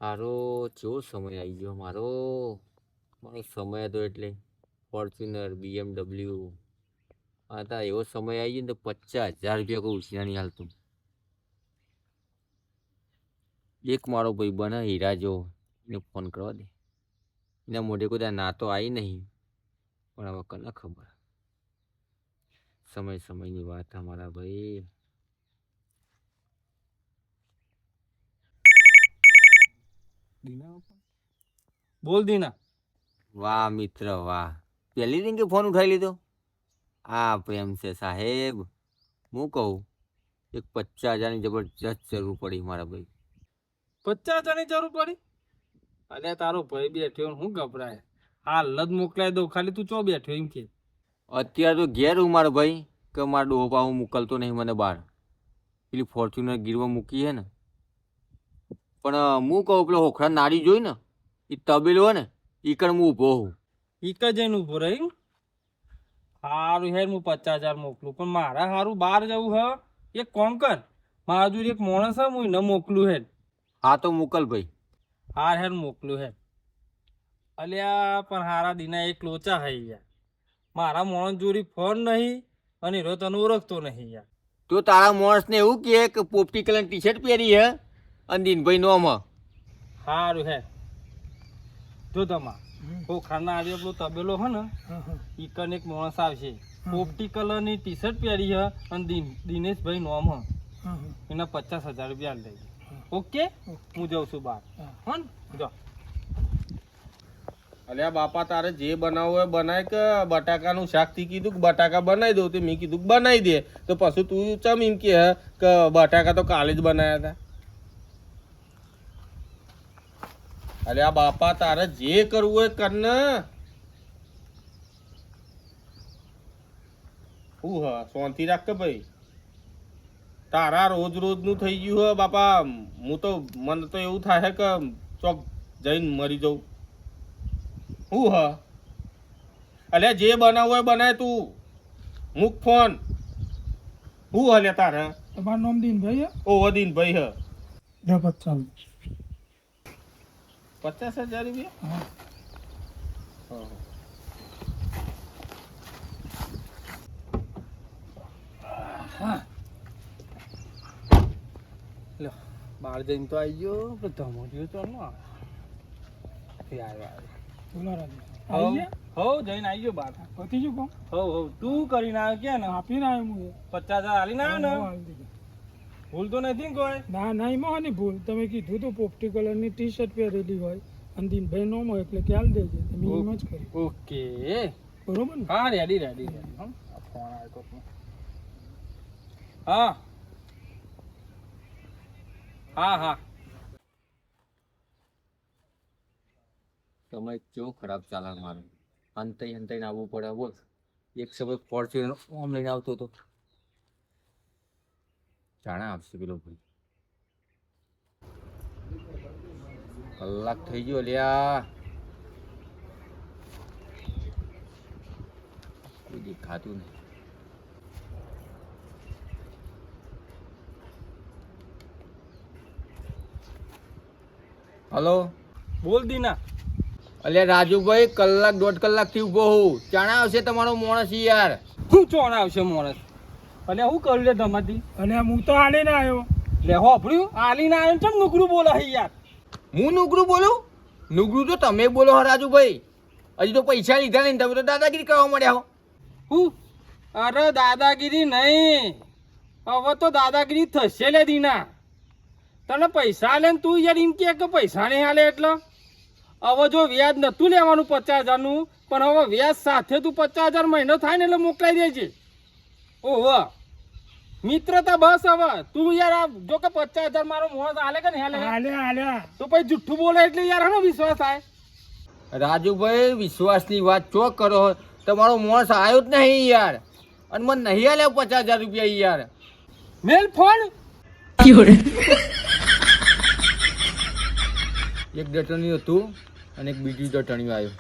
મારો કેવો સમય આવી ગયો મારો મારો સમય હતો એટલે ફોર્ચ્યુનર BMW આ તા એવો સમય આવી ગયો ને તો 50,000 કોઈ ઉછીના નહીં હાલતું. એક મારો ભાઈ બને હીરા જો એને ફોન કરવા દે. એના મોઢે કોઈ ના તો આવી નહીં પણ હવે કને ખબર. સમયની વાત અમારા ભાઈ. બોલ દીના. વાહ મિત્ર વાહ, પહેલી રિંગે ફોન ઉઠાવી લીધો. આ પ્રેમ છે સાહેબ. હું કહું એક 50,000ની જબરજસ્ત જરૂર પડી મારા ભાઈ. 50,000ની જરૂર પડી? અરે તારો ભાઈ બેઠ્યો હું ગભરાય. હાલ જ મોકલાઈ દઉં, ખાલી તું ચો બેઠ્યો એમ કે. અત્યારે તો ઘેર હું મારો ભાઈ કે મારા ડોહા હું મોકલતો નહીં મને બહાર. પેલી ફોર્ચ્યુનર ગીરવા મૂકી હે ને, પણ હું કહું પેલો હોખરા નાડી જોઈ ને એ તબેલો હોય ને એ કણ હું ઊભો હોઉં. ઈ ક જઈને ઊભો રહી. સારું હેર હું 50,000 મોકલું, પણ મારા સારું બહાર જવું હ. એક કોમ કર, મારા જોડે એક માણસ હે, હું એને મોકલું હેર. હા તો મોકલ ભાઈ. હાર હેર મોકલું હેર. અલ્યા પણ હારા દીના એક લોચા હઈ યાર. મારા માણસ જોડે ફોન નહીં અને રો તને ઓળખતો નહીં યાર. તો તારા માણસને એવું કહે કે પોપટી કલર ટી શર્ટ પહેરી હે અને દિનભાઈ નોમ હ. સારું હે. જો તમા ખોખાના આજે પેલો તબેલો હે ને ઈ કન એક માણસ આવશે, પોપટી કલરની ટી શર્ટ પહેરી હે અને દિનેશભાઈ નોમ હ. એના 50,000 રૂપિયા લઈ. ઓકે હું જાઉં છું બહાર. હો ને જો. અલ્યા બાપા તારે જે બનાવવું હોય બનાય કે બટાકાનું શાક થી કીધું કે બટાકા બનાવી દઉં તે મેં કીધું કે બનાવી દે તો પછી તું ચમ એમ કે બટાકા તો કાલે જ બનાવ્યા હતા. અલ્યા બાપા તારે જે કરવું હોય કર ને. હું હ શાંતિ રાખ કે ભાઈ. તારા રોજ નું થઈ ગયું હે બાપા. હું તો મને તો એવું થાય કે ચોક જઈને મરી જાઉં. હું હ અલ્યા જે બનાવવું હોય બનાય તું. મૂક ફોન. હું હલ્યા તારે તમારું નામ દીનભાઈ? ઓહો દીનભાઈ હ. 50,000 રૂપિયા. લ્યો બહાર જઈને તો આવી ગયો, પણ ધમો ગયો તો નો આવે. હવ જઈને આવી ગયો બહાર. પતી ગયું કોમ? હવ તું કરીને આવ્યો કે ને? આપીને આવ્યો હું. 50,000 હાલીને આવ્યો ને? ભૂલ તો નથી ને કોઈ? ના ના, એમાં નહીં ભૂલ. તમે કીધું તો પોપટી કલરની ટી શર્ટ પહેરેલી હોય અને દિનભાઈ નોમ હોય એટલે ખ્યાલ દેજે. તમે એમ જ કરી. ઓકે બરોબર ને? હા રેડી ફોન આવ્યો તો. હા હા હા. સમય કેવો ખરાબ ચાલે મારો. અંતે આવવું પડે. બોલ એક સમય ફોર્ચ્યુનર ઓમ લઈને આવતો હતો. જાણે આવશે પેલો ભાઈ. કલાક થઈ ગયો લ્યા. કોઈ દેખાતું નહીં. હલો બોલ દીના. અલ્યા રાજુભાઈ, કલાક 1.5 કલાકથી ઊભો હોઉં. જાણે આવશે તમારો માણસ યાર. શું ચોણ આવશે માણસ? અને હું કર્યું લે તમારી? અને હું તો આલીને આવ્યો. લે હોભળ્યું? આલીને આવ્યો ચમ નુકરું બોલે હે યાર? હું નુકરું બોલું? નુકરું તો તમે બોલો હો રાજુભાઈ. હજી તો પૈસા લીધા નહીં, તમે તો દાદાગીરી કરવા મળ્યા હો. હું? અરે દાદાગીરી નહીં, હવે તો દાદાગીરી થશે લે દીના. તને પૈસા લે ને તું યાર એમ કે પૈસા નહીં હાલે એટલે. હવે જો વ્યાજ નતું લેવાનું 50,000નું, પણ હવે વ્યાજ સાથે તું 50,000 મહિનો થાય ને એટલે મોકલાઈ દેજે. ઓહો મિત્રતા બસ. હવે તું યાર જો કે 50,000 મારો મોણસ હાલે કે નહીં હાલે? હાલ્યા તો પછી જુઠ્ઠું બોલે એટલે યાર હનો વિશ્વાસ થાય? રાજુભાઈ વિશ્વાસની વાત ચો કરો. તમારો માણસ આવ્યો જ નહીં યાર. અને મને નહીં આલ્યા 50,000 રૂપિયા યાર. મેલ ફોન. એક દટણ્યું હતું અને એક બીજું દટણ્યું આવ્યું.